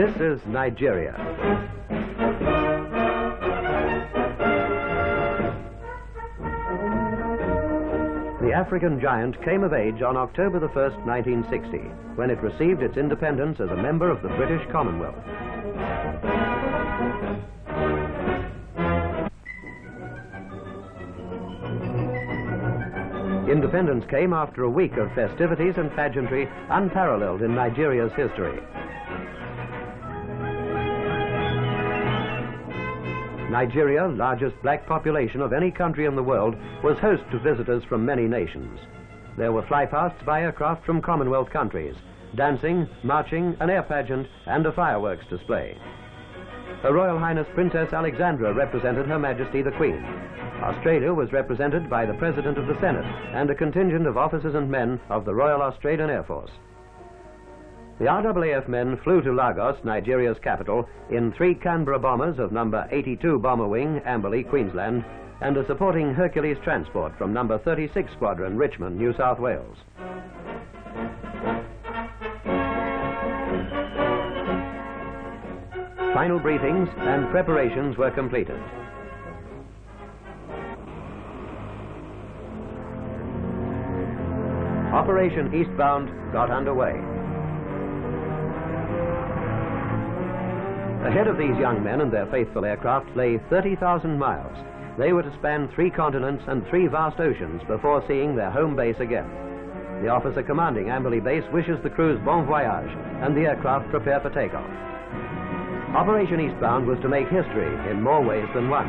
This is Nigeria. The African giant came of age on October the 1st, 1960, when it received its independence as a member of the British Commonwealth. Independence came after a week of festivities and pageantry unparalleled in Nigeria's history. Nigeria, largest black population of any country in the world, was host to visitors from many nations. There were flypasts by aircraft from Commonwealth countries, dancing, marching, an air pageant, and a fireworks display. Her Royal Highness Princess Alexandria represented Her Majesty the Queen. Australia was represented by the President of the Senate and a contingent of officers and men of the Royal Australian Air Force. The RAAF men flew to Lagos, Nigeria's capital, in 3 Canberra bombers of No. 82 Bomber Wing, Amberley, Queensland, and a supporting Hercules transport from No. 36 Squadron, Richmond, New South Wales. Final briefings and preparations were completed. Operation Eastbound got underway. Ahead of these young men and their faithful aircraft lay 30,000 miles. They were to span 3 continents and 3 vast oceans before seeing their home base again. The officer commanding Amberley Base wishes the crews bon voyage and the aircraft prepare for takeoff. Operation Eastbound was to make history in more ways than one.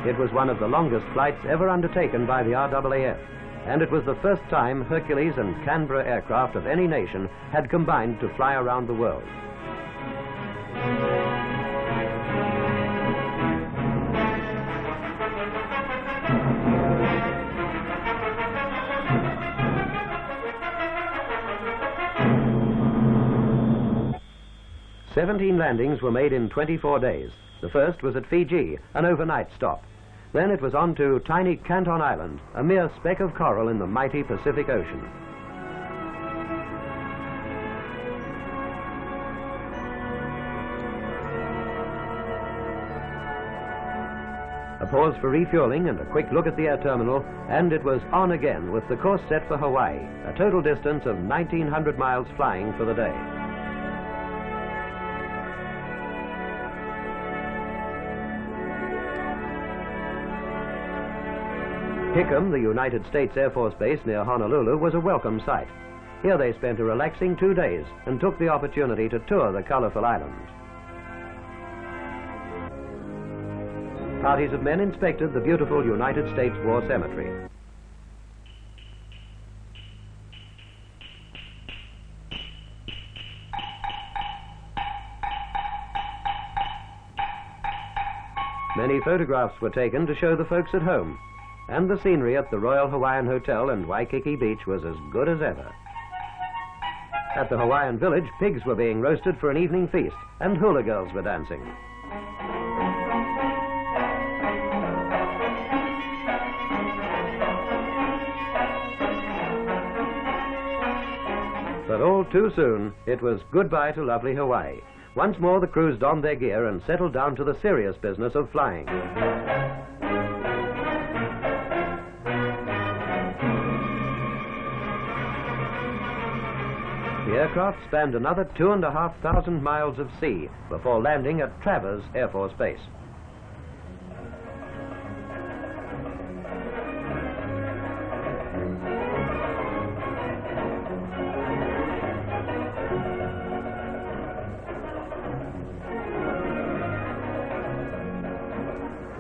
It was one of the longest flights ever undertaken by the RAAF, and it was the first time Hercules and Canberra aircraft of any nation had combined to fly around the world. "17 landings were made in 24 days. The first was at Fiji, an overnight stop. Then it was on to tiny Canton Island, a mere speck of coral in the mighty Pacific Ocean. A pause for refueling and a quick look at the air terminal, and it was on again with the course set for Hawaii, a total distance of 1,900 miles flying for the day. Hickham, the United States Air Force Base near Honolulu, was a welcome sight. Here they spent a relaxing 2 days and took the opportunity to tour the colorful island. Parties of men inspected the beautiful United States War Cemetery. Many photographs were taken to show the folks at home, and the scenery at the Royal Hawaiian Hotel and Waikiki Beach was as good as ever. At the Hawaiian village, pigs were being roasted for an evening feast, and hula girls were dancing. But all too soon, it was goodbye to lovely Hawaii. Once more the crews donned their gear and settled down to the serious business of flying. The aircraft spanned another 2,500 miles of sea before landing at Travers Air Force Base.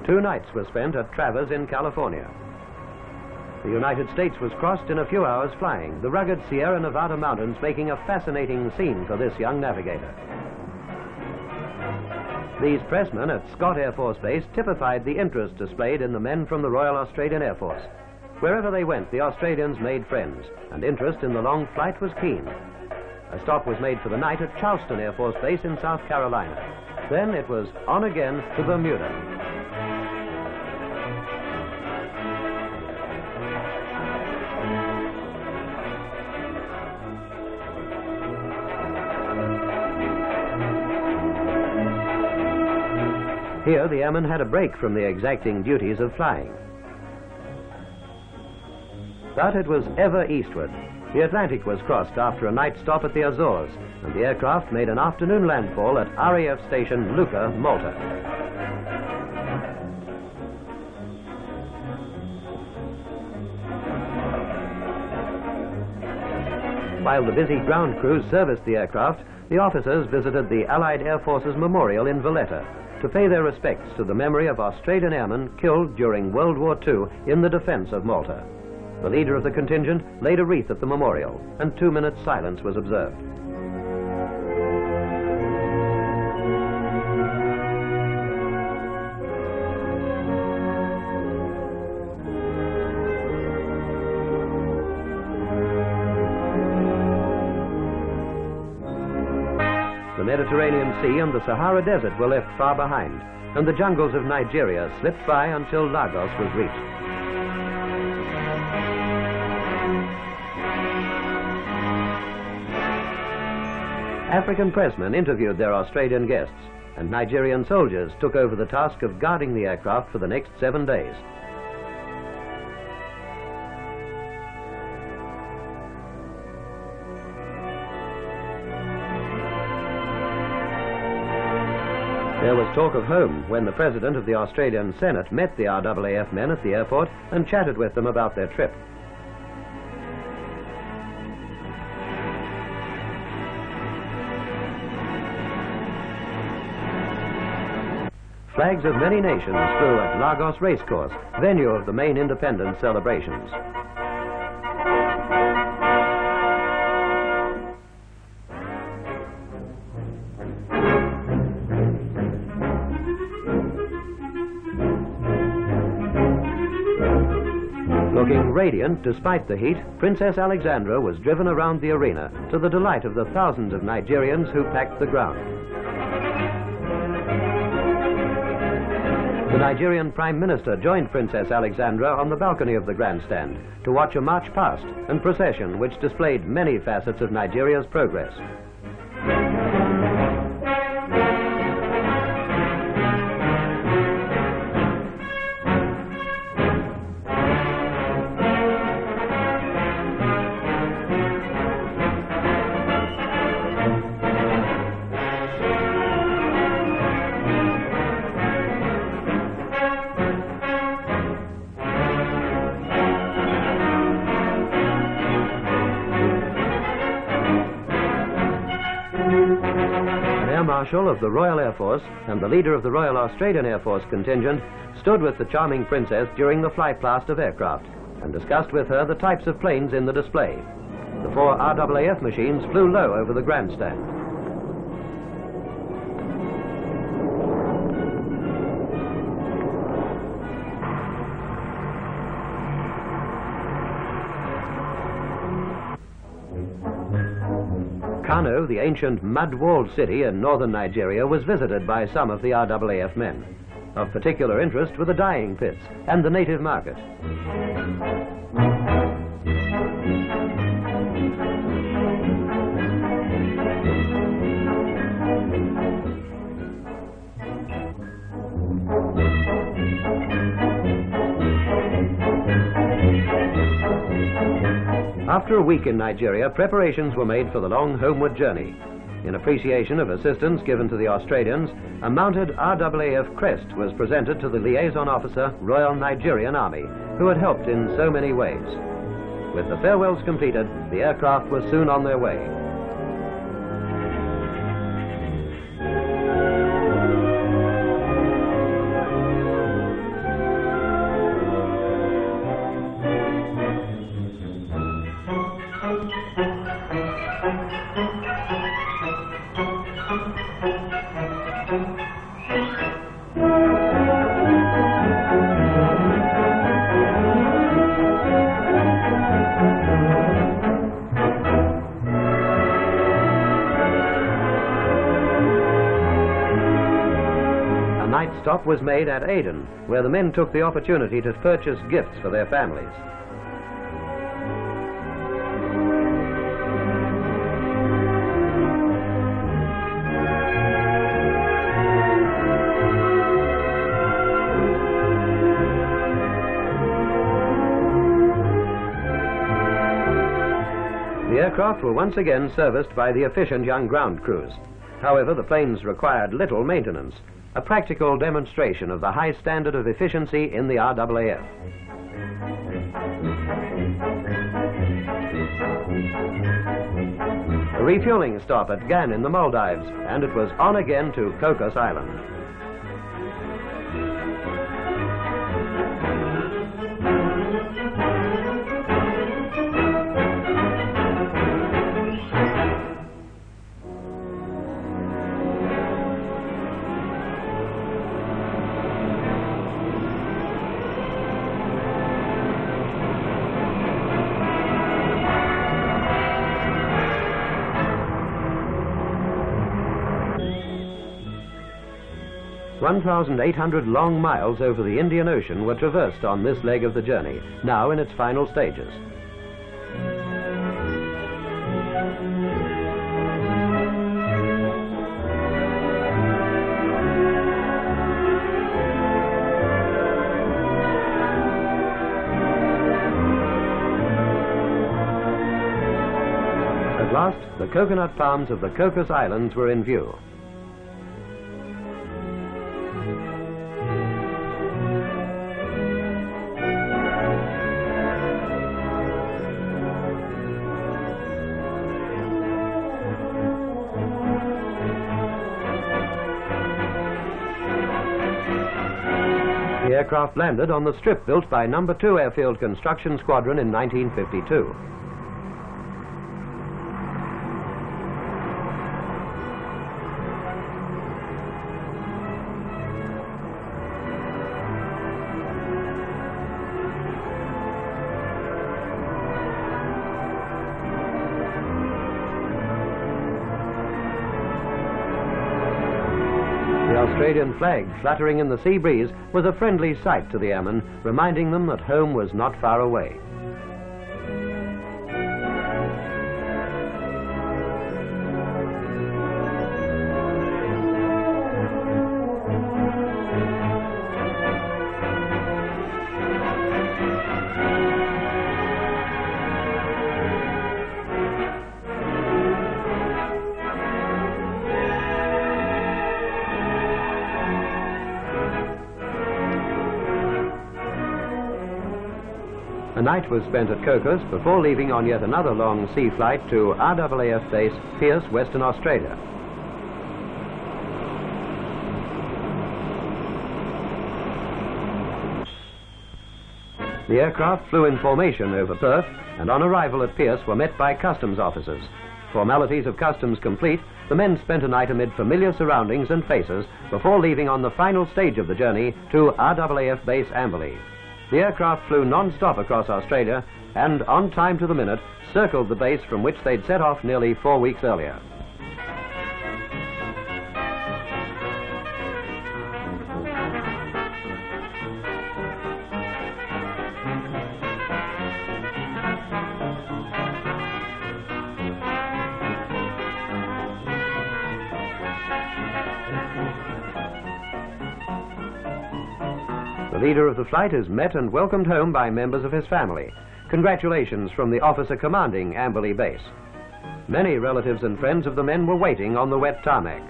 Two nights were spent at Travers in California. The United States was crossed in a few hours flying, the rugged Sierra Nevada mountains making a fascinating scene for this young navigator. These pressmen at Scott Air Force Base typified the interest displayed in the men from the Royal Australian Air Force. Wherever they went, the Australians made friends, and interest in the long flight was keen. A stop was made for the night at Charleston Air Force Base in South Carolina. Then it was on again to Bermuda. Here the airmen had a break from the exacting duties of flying. But it was ever eastward. The Atlantic was crossed after a night stop at the Azores, and the aircraft made an afternoon landfall at RAF station Luqa Malta. While the busy ground crews serviced the aircraft, the officers visited the Allied Air Force's memorial in Valletta to pay their respects to the memory of Australian airmen killed during World War II in the defense of Malta. The leader of the contingent laid a wreath at the memorial, and 2 minutes silence was observed. The Mediterranean Sea and the Sahara Desert were left far behind, and the jungles of Nigeria slipped by until Lagos was reached. African pressmen interviewed their Australian guests, and Nigerian soldiers took over the task of guarding the aircraft for the next 7 days. There was talk of home when the President of the Australian Senate met the RAAF men at the airport and chatted with them about their trip. Flags of many nations flew at Lagos Racecourse, venue of the main independence celebrations. Looking radiant despite the heat, Princess Alexandria was driven around the arena to the delight of the thousands of Nigerians who packed the ground. The Nigerian Prime Minister joined Princess Alexandria on the balcony of the grandstand to watch a march past and procession which displayed many facets of Nigeria's progress. Marshal of the Royal Air Force and the leader of the Royal Australian Air Force contingent stood with the charming princess during the flight past of aircraft and discussed with her the types of planes in the display. The 4 RAAF machines flew low over the grandstand. Kano, the ancient mud-walled city in northern Nigeria, was visited by some of the RAAF men. Of particular interest were the dyeing pits and the native market. After a week in Nigeria, preparations were made for the long homeward journey. In appreciation of assistance given to the Australians, a mounted RAAF crest was presented to the liaison officer, Royal Nigerian Army, who had helped in so many ways. With the farewells completed, the aircraft was soon on their way. Stop was made at Aden, where the men took the opportunity to purchase gifts for their families. The aircraft were once again serviced by the efficient young ground crews. However, the planes required little maintenance, a practical demonstration of the high standard of efficiency in the RAAF. A refueling stop at Gan in the Maldives, and it was on again to Cocos Island. "1,800 long miles over the Indian Ocean were traversed on this leg of the journey, now in its final stages. At last, the coconut palms of the Cocos Islands were in view. The aircraft landed on the strip built by No. 2 Airfield Construction Squadron in 1952. The Australian flag fluttering in the sea breeze was a friendly sight to the airmen, reminding them that home was not far away. A night was spent at Cocos before leaving on yet another long sea flight to RAAF base, Pearce, Western Australia. The aircraft flew in formation over Perth, and on arrival at Pearce were met by customs officers. Formalities of customs complete, the men spent a night amid familiar surroundings and faces before leaving on the final stage of the journey to RAAF base Amberley. The aircraft flew non-stop across Australia and, on time to the minute, circled the base from which they'd set off nearly 4 weeks earlier. The leader of the flight is met and welcomed home by members of his family. Congratulations from the officer commanding Amberley base. Many relatives and friends of the men were waiting on the wet tarmac.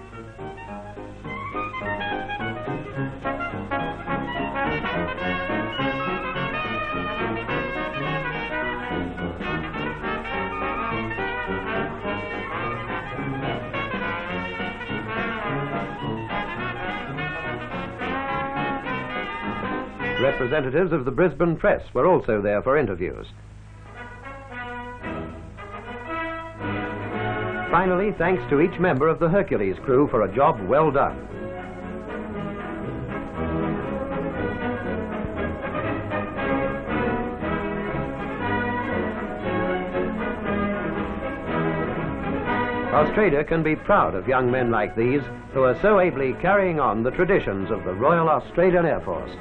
Representatives of the Brisbane press were also there for interviews. Finally, thanks to each member of the Hercules crew for a job well done. Australia can be proud of young men like these who are so ably carrying on the traditions of the Royal Australian Air Force.